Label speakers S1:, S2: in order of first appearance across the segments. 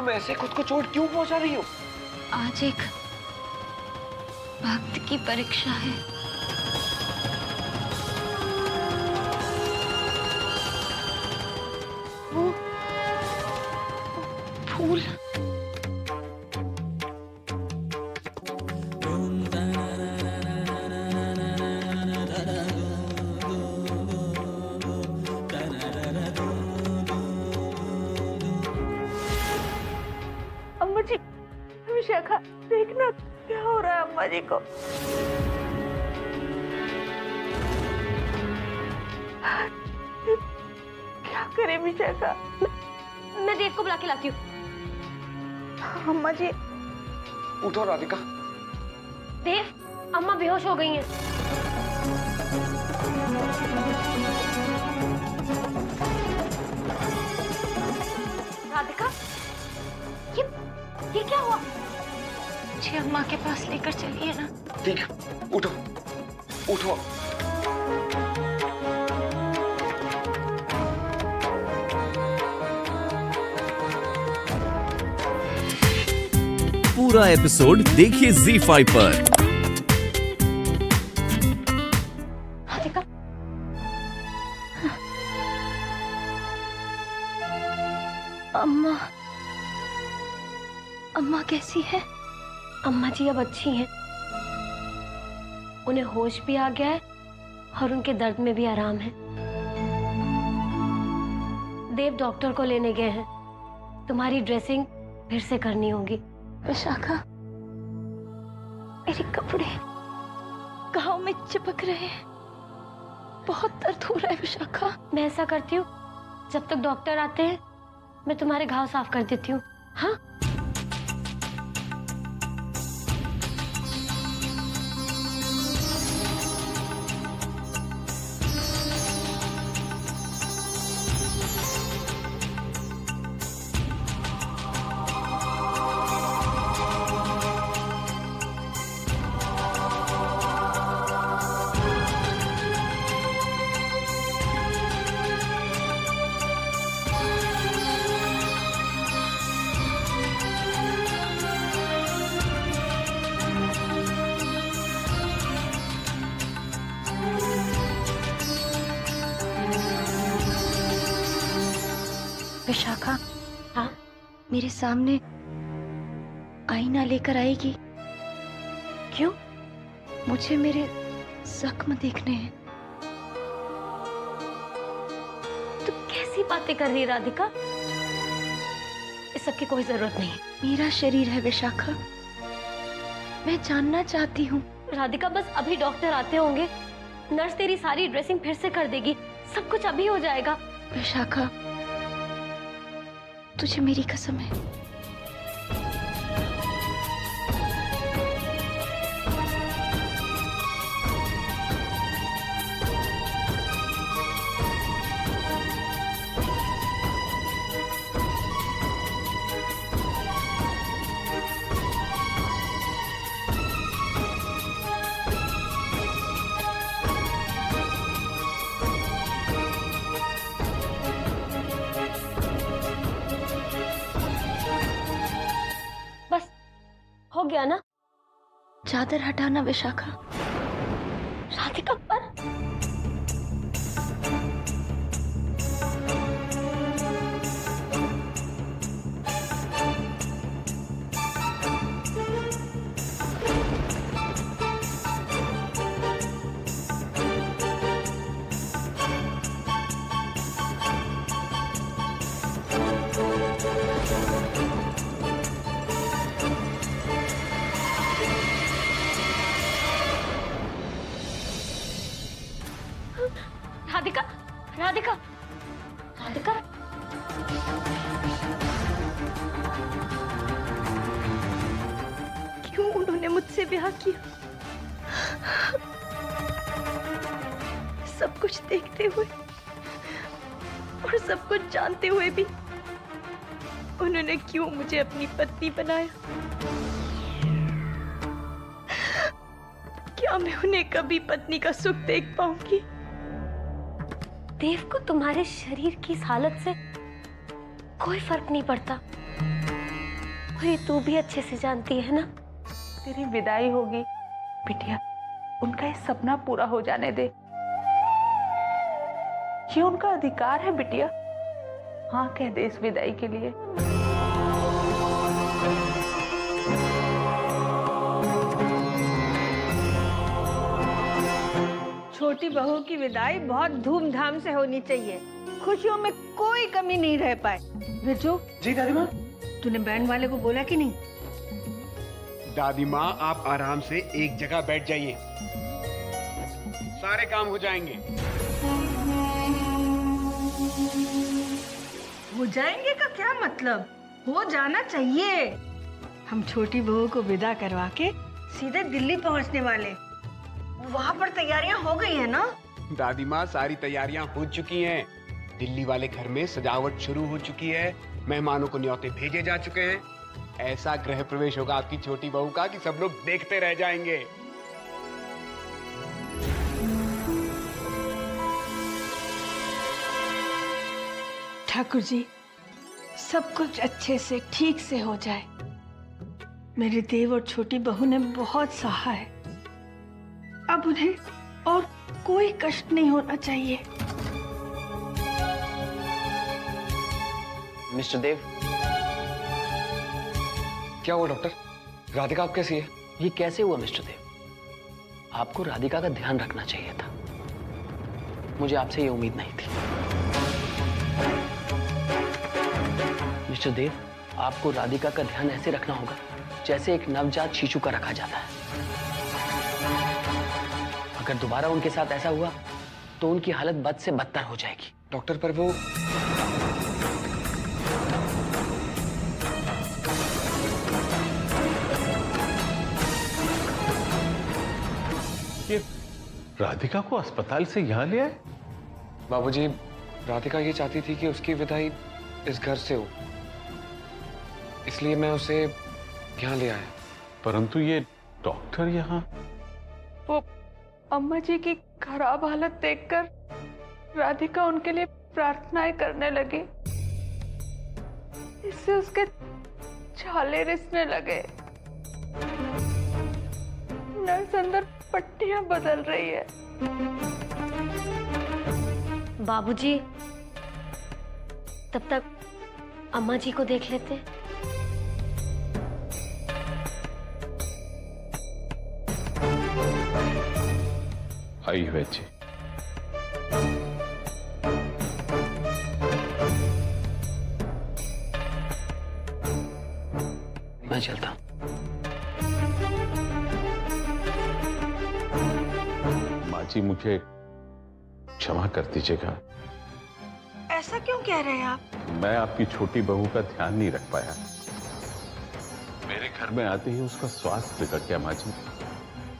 S1: तुम ऐसे खुद को चोट क्यों पहुंचा रही हो?
S2: आज एक भक्त की परीक्षा है। वो फूल
S3: अम्मा जी, विशाखा देखना क्या हो रहा है अम्मा जी को। क्या करे विशाखा?
S2: मैं देव को बुला के लाती हूँ।
S3: अम्मा जी
S1: उठो राधिका।
S2: देव, अम्मा बेहोश हो गई हैं। राधिका, ये क्या हुआ? मुझे अम्मा के पास लेकर चलिए ना।
S1: ठीक है, उठो उठो।
S4: पूरा एपिसोड देखिए ZEE5 पर।
S2: राधिका, अम्मा कैसी है? अम्मा जी अब अच्छी हैं। उन्हें होश भी आ गया है और उनके दर्द में भी आराम है। देव डॉक्टर को लेने गए हैं। तुम्हारी ड्रेसिंग फिर से करनी होगी।
S3: विशाखा, मेरे कपड़े घाव में चिपक रहे हैं, बहुत दर्द हो रहा है विशाखा।
S2: मैं ऐसा करती हूँ, जब तक डॉक्टर आते हैं मैं तुम्हारे घाव साफ कर देती हूँ। हाँ,
S3: विशाखा,
S2: हाँ,
S3: मेरे सामने आईना लेकर आएगी?
S2: क्यों?
S3: मुझे मेरे जख्म देखने हैं।
S2: तुम कैसी बातें कर रही है राधिका? इस सब की कोई जरूरत नहीं है।
S3: मेरा शरीर है विशाखा, मैं जानना चाहती हूँ।
S2: राधिका, बस अभी डॉक्टर आते होंगे, नर्स तेरी सारी ड्रेसिंग फिर से कर देगी, सब कुछ अभी हो जाएगा।
S3: विशाखा, तुझे मेरी कसम है।
S2: हो गया ना?
S3: चादर हटाना विशाखा।
S2: राधिका, पर राधिका, राधिका, राधिका,
S3: क्यों उन्होंने मुझसे ब्याह किया? सब कुछ देखते हुए और सब कुछ जानते हुए भी उन्होंने क्यों मुझे अपनी पत्नी बनाया? क्या मैं उन्हें कभी पत्नी का सुख देख पाऊंगी?
S2: देव को तुम्हारे शरीर की इस हालत से कोई फर्क नहीं पड़ता। और ये तू भी अच्छे से जानती है ना।
S3: तेरी विदाई होगी बिटिया, उनका ये सपना पूरा हो जाने दे। ये उनका अधिकार है बिटिया, हाँ कह दे इस विदाई के लिए।
S5: छोटी बहू की विदाई बहुत धूमधाम से होनी चाहिए, खुशियों में कोई कमी नहीं रह पाए। बिरजू,
S1: जी दादी माँ।
S5: तूने बैंड वाले को बोला कि नहीं?
S6: दादी माँ आप आराम से एक जगह बैठ जाइए, सारे काम हो जाएंगे।
S5: हो जाएंगे का क्या मतलब? हो जाना चाहिए। हम छोटी बहू को विदा करवा के सीधे दिल्ली पहुंचने वाले। वहाँ पर तैयारियां हो गई है ना?
S6: दादी माँ सारी तैयारियां हो चुकी हैं। दिल्ली वाले घर में सजावट शुरू हो चुकी है, मेहमानों को न्योते भेजे जा चुके हैं। ऐसा गृह प्रवेश होगा आपकी छोटी बहू का कि सब लोग देखते रह जाएंगे।
S5: ठाकुर जी, सब कुछ अच्छे से ठीक से हो जाए। मेरे देव और छोटी बहू ने बहुत सहा है, अब उन्हें और कोई कष्ट नहीं होना चाहिए।
S1: मिस्टर देव, क्या हुआ डॉक्टर? राधिका आप कैसी है?
S7: ये कैसे हुआ मिस्टर देव? आपको राधिका का ध्यान रखना चाहिए था, मुझे आपसे ये उम्मीद नहीं थी। मिस्टर देव, आपको राधिका का ध्यान ऐसे रखना होगा जैसे एक नवजात शिशु का रखा जाता है। अगर दोबारा उनके साथ ऐसा हुआ तो उनकी हालत बद से बदतर हो जाएगी।
S1: डॉक्टर पर वो
S8: ये राधिका को अस्पताल से यहाँ ले आए?
S1: बाबूजी, राधिका ये चाहती थी कि उसकी विदाई इस घर से हो, इसलिए मैं उसे यहाँ ले आया।
S8: परंतु ये डॉक्टर यहाँ?
S3: वो अम्मा जी की खराब हालत देखकर राधिका उनके लिए प्रार्थनाएं करने लगी, इससे उसके छाले रिसने लगे। नर्स अंदर पट्टियां बदल रही है।
S2: बाबूजी, तब तक अम्मा जी को देख लेते।
S8: आई हुए जी।
S7: मैं चलता हूं।
S8: माँ जी, मुझे क्षमा कर दीजिएगा।
S5: ऐसा क्यों कह रहे हैं आप?
S8: मैं आपकी छोटी बहू का ध्यान नहीं रख पाया। मेरे घर में आते ही उसका स्वास्थ्य बिगड़ गया माँ जी,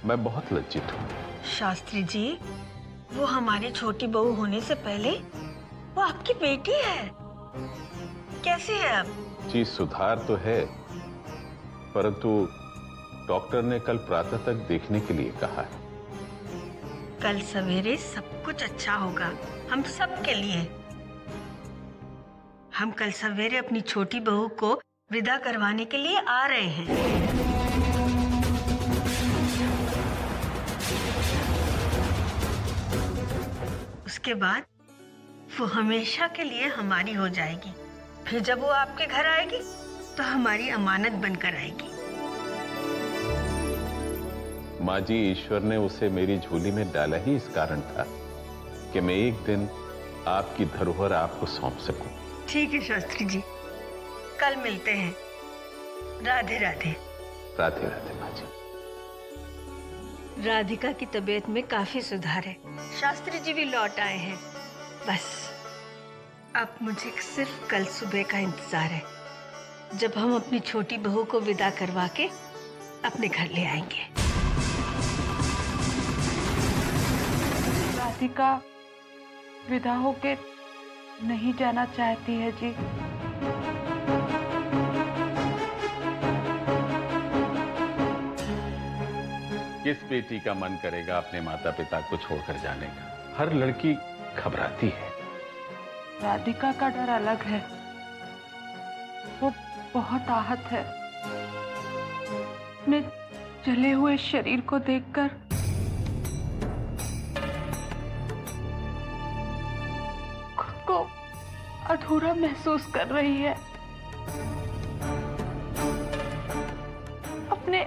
S8: मैं बहुत लज्जित हूँ।
S5: शास्त्री जी, वो हमारी छोटी बहू होने से पहले वो आपकी बेटी है। कैसी है अब?
S8: जी सुधार तो है, परंतु डॉक्टर ने कल प्रातः तक देखने के लिए कहा है।
S5: कल सवेरे सब कुछ अच्छा होगा, हम सब के लिए। हम कल सवेरे अपनी छोटी बहू को विदा करवाने के लिए आ रहे हैं। उसके बाद वो हमेशा के लिए हमारी हो जाएगी। फिर जब वो आपके घर आएगी तो हमारी अमानत बनकर आएगी।
S8: माँ जी, ईश्वर ने उसे मेरी झोली में डाला ही इस कारण था कि मैं एक दिन आपकी धरोहर आपको सौंप सकूं।
S5: ठीक है शास्त्री जी, कल मिलते हैं। राधे राधे।
S8: राधे राधे माँ जी।
S5: राधिका की तबीयत में काफी सुधार है, शास्त्री जी भी लौट आए हैं। बस अब मुझे सिर्फ कल सुबह का इंतजार है, जब हम अपनी छोटी बहू को विदा करवा के अपने घर ले आएंगे।
S3: राधिका विदा होके नहीं जाना चाहती है जी।
S8: किस बेटी का मन करेगा अपने माता पिता को छोड़कर जाने का? हर लड़की घबराती है।
S3: राधिका का डर अलग है, वो बहुत आहत है।
S5: अपने जले हुए शरीर को देखकर खुद को अधूरा महसूस कर रही है। अपने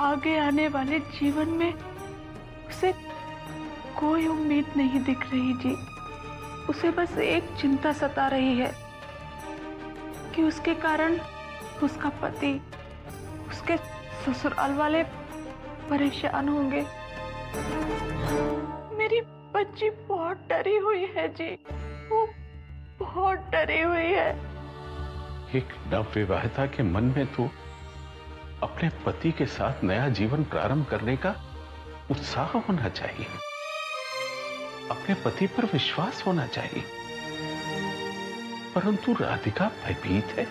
S5: आगे आने वाले जीवन में उसे कोई उम्मीद नहीं दिख रही जी। उसे बस एक चिंता सता रही है कि उसके कारण उसका पति, उसके ससुराल वाले परेशान होंगे। मेरी बच्ची बहुत डरी हुई है जी, वो बहुत डरी हुई है।
S8: एक नवविवाहिता के मन में तो अपने पति के साथ नया जीवन प्रारंभ करने का उत्साह होना चाहिए, अपने पति पर विश्वास होना चाहिए, परंतु राधिका भयभीत है।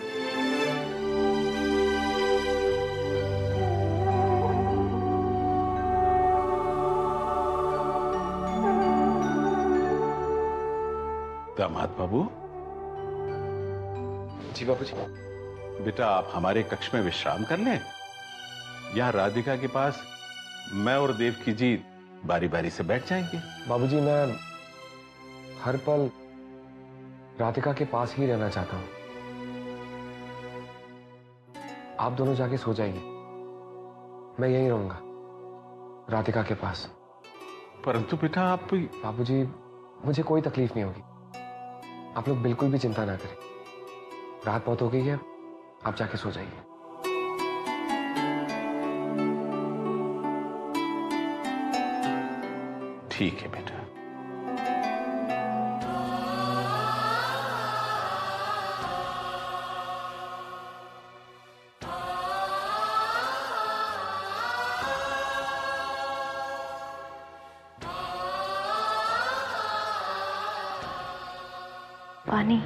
S8: दामाद बाबू।
S1: जी बाबूजी।
S8: बेटा, आप हमारे कक्ष में विश्राम कर लें। यहाँ राधिका के पास मैं और देवकी जी बारी बारी से बैठ जाएंगे।
S1: बाबूजी, मैं हर पल राधिका के पास ही रहना चाहता हूं। आप दोनों जाके सो जाइए, मैं यहीं रहूंगा राधिका के पास।
S8: परंतु बेटा आप।
S1: बाबूजी, मुझे कोई तकलीफ नहीं होगी, आप लोग बिल्कुल भी चिंता ना करें। रात बहुत हो गई है, आप जाके सो जाइए।
S8: ठीक है बेटा।
S3: पानी।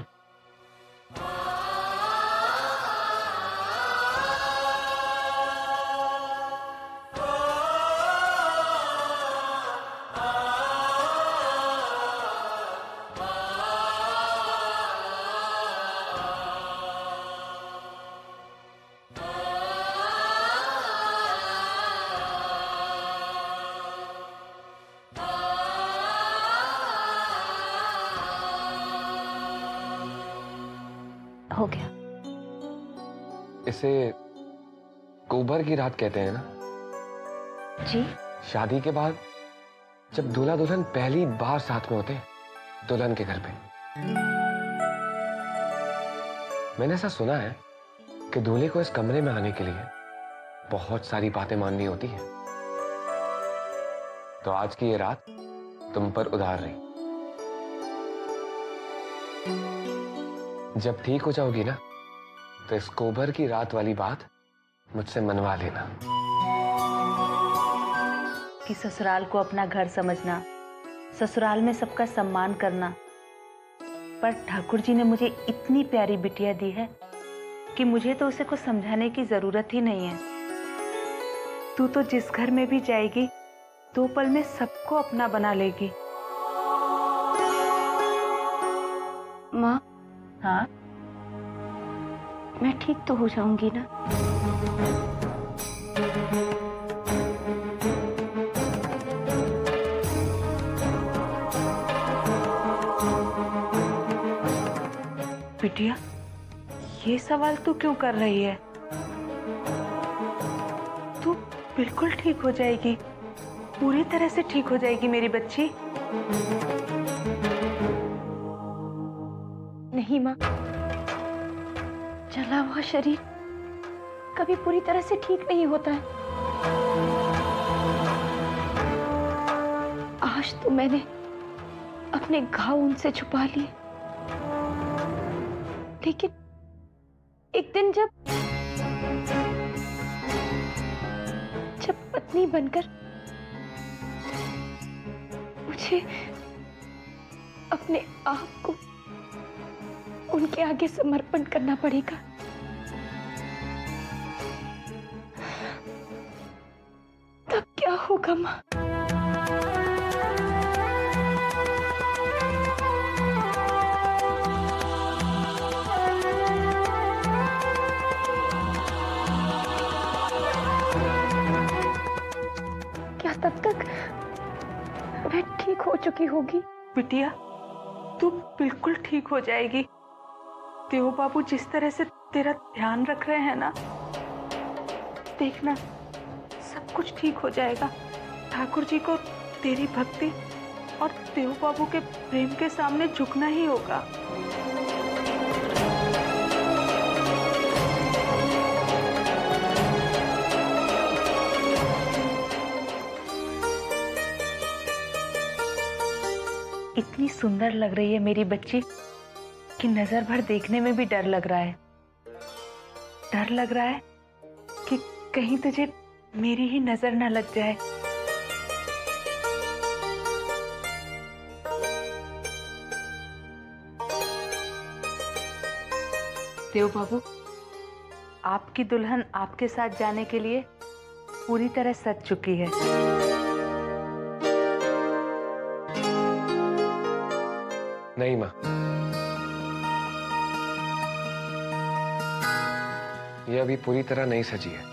S3: हो गया।
S1: इसे कोबर की रात कहते हैं ना
S3: जी।
S1: शादी के बाद जब दूल्हा दुल्हन पहली बार साथ में होते हैं दुल्हन के घर पे। मैंने ऐसा सुना है कि दूल्हे को इस कमरे में आने के लिए बहुत सारी बातें माननी होती हैं। तो आज की ये रात तुम पर उधार रही। जब ठीक हो जाओगी ना तो इस कोबर की रात वाली बात मुझसे मनवा लेना।
S9: कि ससुराल को अपना घर समझना, ससुराल में सबका सम्मान करना, पर ठाकुर जी ने मुझे इतनी प्यारी बिटिया दी है कि मुझे तो उसे कुछ समझाने की जरूरत ही नहीं है। तू तो जिस घर में भी जाएगी 2 पल में सबको अपना बना लेगी।
S3: माँ।
S9: हाँ,
S3: मैं ठीक तो हो जाऊंगी ना?
S9: बिटिया, ये सवाल तू क्यों कर रही है? तू बिल्कुल ठीक हो जाएगी, पूरी तरह से ठीक हो जाएगी मेरी बच्ची।
S3: नहीं माँ, जला हुआ शरीर कभी पूरी तरह से ठीक नहीं होता है। आज तो मैंने अपने घाव उनसे छुपा लिए, लेकिन एक दिन जब पत्नी बनकर मुझे अपने आप को उनके आगे समर्पण करना पड़ेगा। तब क्या होगा माँ? चुकी होगी।
S5: बिटिया, तू बिल्कुल ठीक हो जाएगी। देव बाबू जिस तरह से तेरा ध्यान रख रहे हैं ना, देखना सब कुछ ठीक हो जाएगा। ठाकुर जी को तेरी भक्ति और देव बाबू के प्रेम के सामने झुकना ही होगा।
S9: इतनी सुंदर लग रही है मेरी बच्ची कि नजर भर देखने में भी डर लग रहा है। डर लग रहा है कि कहीं तुझे मेरी ही नजर ना लग जाए। देव बाबू, आपकी दुल्हन आपके साथ जाने के लिए पूरी तरह सज चुकी है।
S1: नहीं माँ, ये अभी पूरी तरह नहीं सजी है।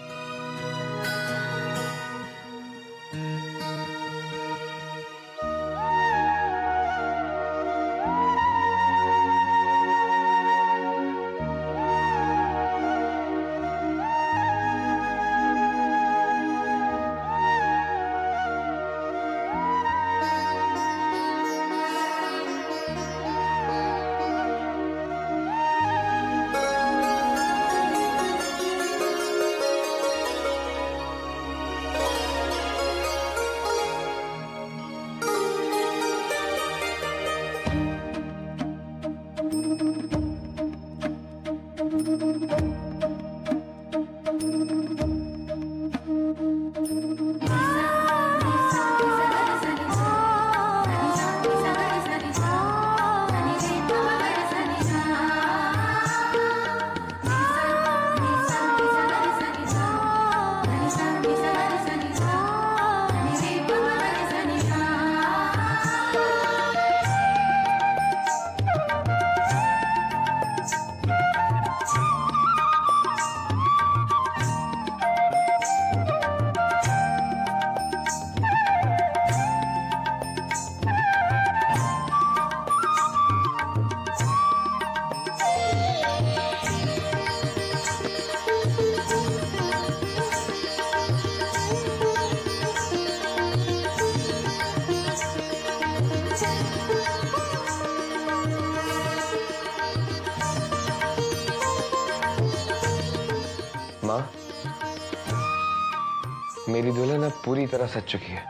S1: माँ, मेरी दुल्हन अब पूरी तरह सज चुकी है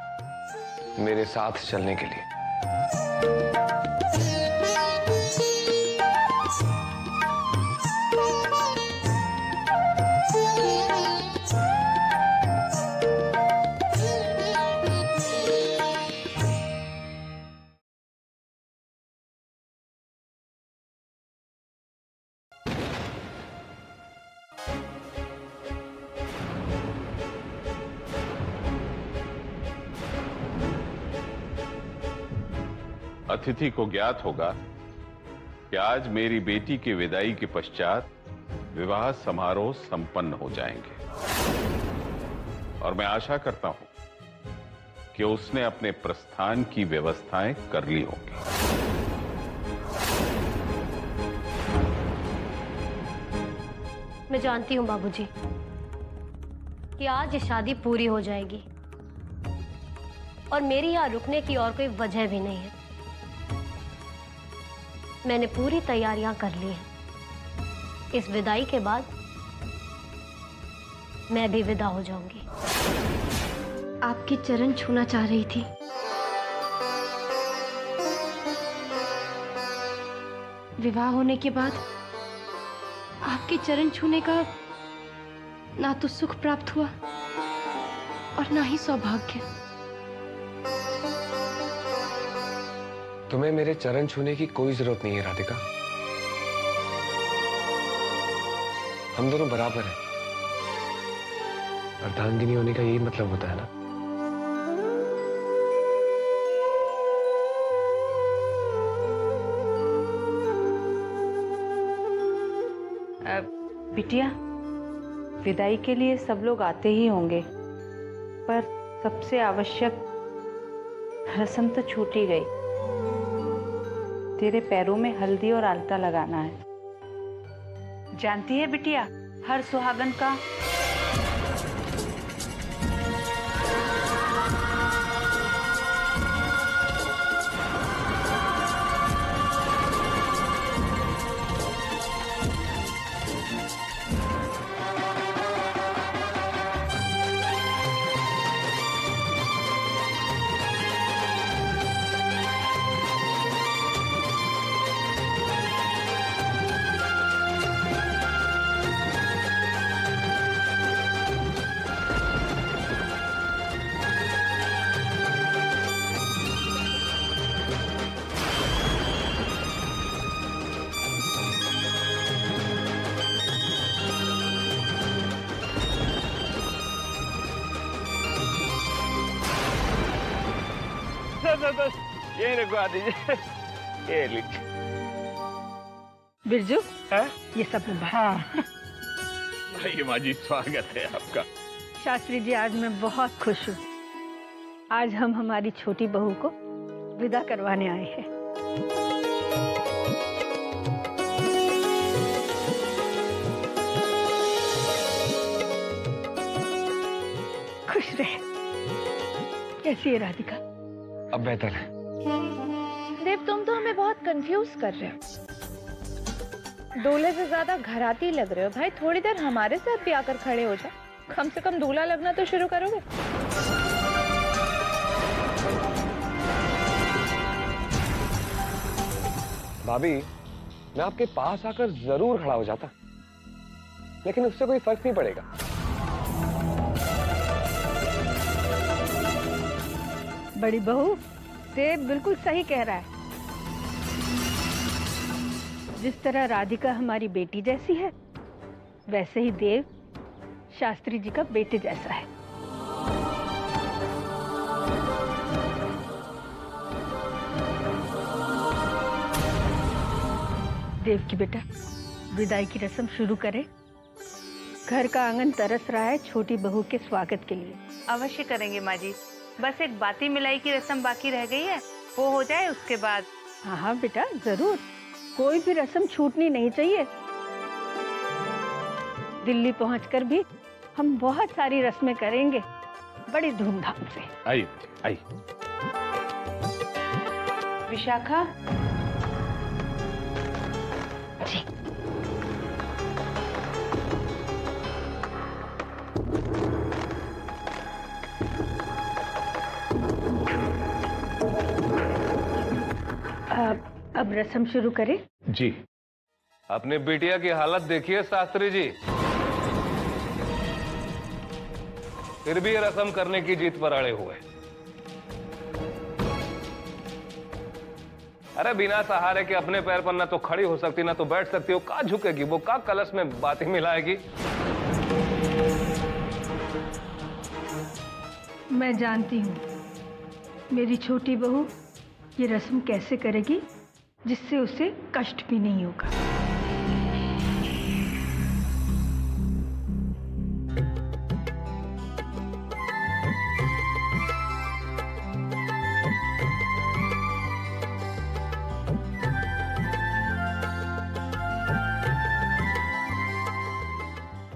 S1: मेरे साथ चलने के लिए।
S8: अतिथि को ज्ञात होगा कि आज मेरी बेटी की विदाई के पश्चात विवाह समारोह संपन्न हो जाएंगे और मैं आशा करता हूं कि उसने अपने प्रस्थान की व्यवस्थाएं कर ली होंगी।
S2: मैं जानती हूँ बाबूजी कि आज ये शादी पूरी हो जाएगी और मेरी यहाँ रुकने की और कोई वजह भी नहीं है। मैंने पूरी तैयारियां कर ली हैं। इस विदाई के बाद मैं भी विदा हो जाऊंगी। आपके चरण छूना चाह रही थी। विवाह होने के बाद आपके चरण छूने का ना तो सुख प्राप्त हुआ और ना ही सौभाग्य।
S1: तुम्हें मेरे चरण छूने की कोई जरूरत नहीं है राधिका। हम दोनों बराबर हैं। अर्धांगिनी होने का यही मतलब होता है ना।
S9: बिटिया, विदाई के लिए सब लोग आते ही होंगे, पर सबसे आवश्यक रस्म तो छूट ही गई। तेरे पैरों में हल्दी और आलता लगाना है। जानती है बिटिया, हर सुहागन का
S10: बस ये रखवा दीजिए। ये लीजिए।
S5: बिरजू,
S10: है?
S5: ये सब हाँ।
S10: भाई माँ जी, स्वागत है आपका।
S5: शास्त्री जी, आज मैं बहुत खुश हूँ। आज हम हमारी छोटी बहू को विदा करवाने आए हैं। खुश रहे। कैसी है राधिका?
S1: अब बेहतर है।
S3: देव, तुम तो हमें बहुत कंफ्यूज कर रहे हो। दूल्हे से ज्यादा घराती लग रहे हो भाई। थोड़ी देर हमारे साथ भी आकर खड़े हो जाओ। कम से कम दूल्हा लगना तो शुरू करोगे।
S1: भाभी, मैं आपके पास आकर जरूर खड़ा हो जाता, लेकिन उससे कोई फर्क नहीं पड़ेगा।
S5: बड़ी बहू, देव बिल्कुल सही कह रहा है। जिस तरह राधिका हमारी बेटी जैसी है, वैसे ही देव शास्त्री जी का बेटे जैसा है। देव की बेटा, विदाई की रस्म शुरू करें। घर का आंगन तरस रहा है छोटी बहू के स्वागत के लिए।
S9: अवश्य करेंगे माँ जी। बस एक बाती मिलाई की रस्म बाकी रह गई है, वो हो जाए उसके बाद।
S5: हाँ हाँ बेटा, जरूर। कोई भी रस्म छूटनी नहीं चाहिए। दिल्ली पहुंचकर भी हम बहुत सारी रस्में करेंगे, बड़ी धूमधाम से।
S8: आइए आइए।
S9: विशाखा
S5: जी। अब रस्म शुरू करें।
S8: जी।
S10: अपनी बिटिया की हालत देखिए शास्त्री जी। फिर भी ये रस्म करने की जीत पर अड़े हुए। अरे बिना सहारे के अपने पैर पर ना तो खड़ी हो सकती ना तो बैठ सकती। वो कहाँ झुकेगी, वो कहाँ कलश में बातें मिलाएगी।
S5: मैं जानती हूँ मेरी छोटी बहू ये रस्म कैसे करेगी जिससे उसे कष्ट भी नहीं होगा।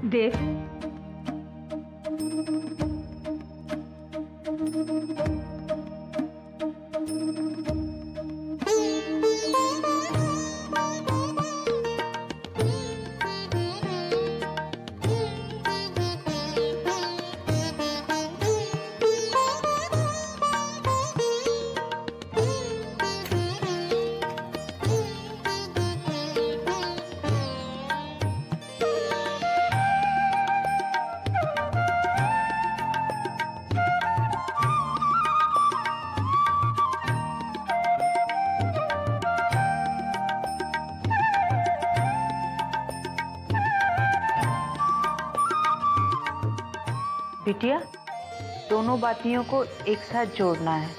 S5: देव,
S9: बिटिया, दोनों बातियों को एक साथ जोड़ना है।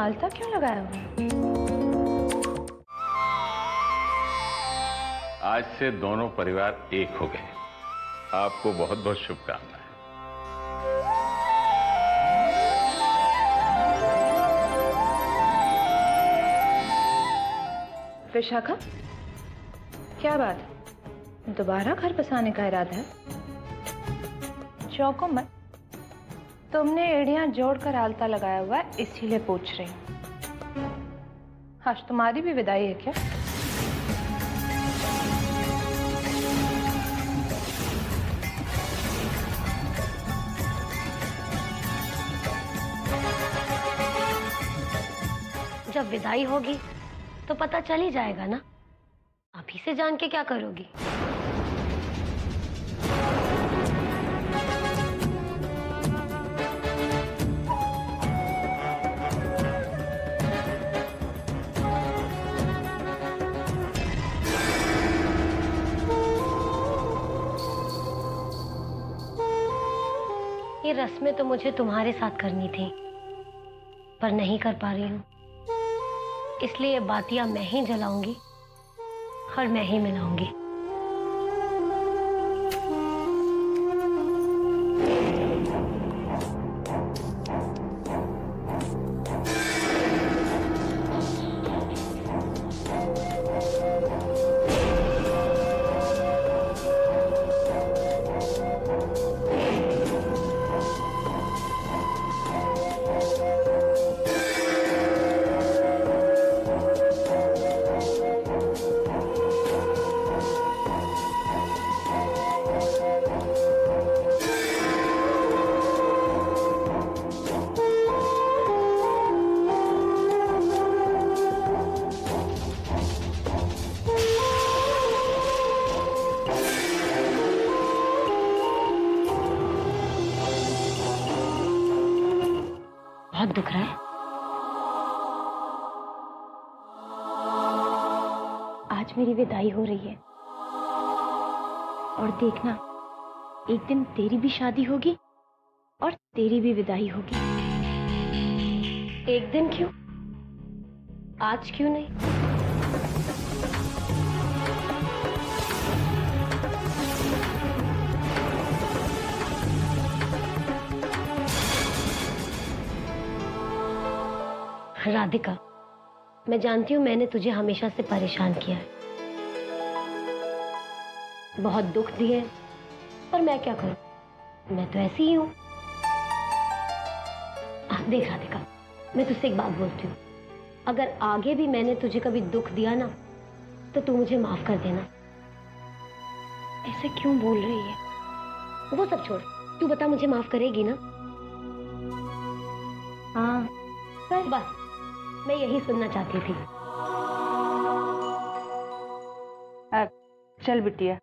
S3: आलता क्यों लगाया हुआ है?
S8: आज से दोनों परिवार एक हो गए। आपको बहुत बहुत शुभकामनाएं।
S3: विशाखा, क्या बात है? दोबारा घर बसाने का इरादा है? चौको मत, तुमने एड़ियां जोड़कर आलता लगाया हुआ है इसीलिए पूछ रही हूँ। आज तुम्हारी भी विदाई है क्या?
S2: जब विदाई होगी तो पता चल ही जाएगा ना। अभी से जान के क्या करोगी? ये रस्में तो मुझे तुम्हारे साथ करनी थी, पर नहीं कर पा रही हूँ। इसलिए बातियां मैं ही जलाऊंगी और मैं ही मिलाऊंगी। बहुत दुख रहा है? आज मेरी विदाई हो रही है और देखना, एक दिन तेरी भी शादी होगी और तेरी भी विदाई होगी। एक दिन क्यों, आज क्यों नहीं? राधिका, मैं जानती हूँ मैंने तुझे हमेशा से परेशान किया है, बहुत दुख दिए, पर मैं क्या करूं, मैं तो ऐसी ही हूँ। देख राधिका, मैं तुझसे एक बात बोलती हूँ, अगर आगे भी मैंने तुझे कभी दुख दिया ना, तो तू मुझे माफ कर देना। ऐसे क्यों बोल रही है? वो सब छोड़, तू बता मुझे माफ करेगी ना? हाँ बस मैं यही सुनना चाहती थी।
S9: चल बिटिया,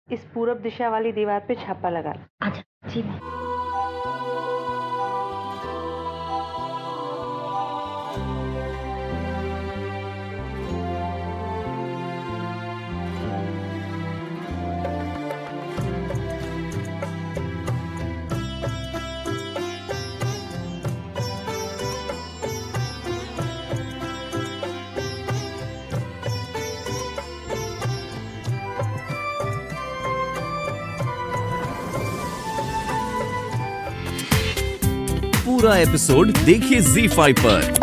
S9: इस पूरब दिशा वाली दीवार पे छापा लगा।
S2: अच्छा जी बात।
S4: पूरा एपिसोड देखिए ZEE5 पर।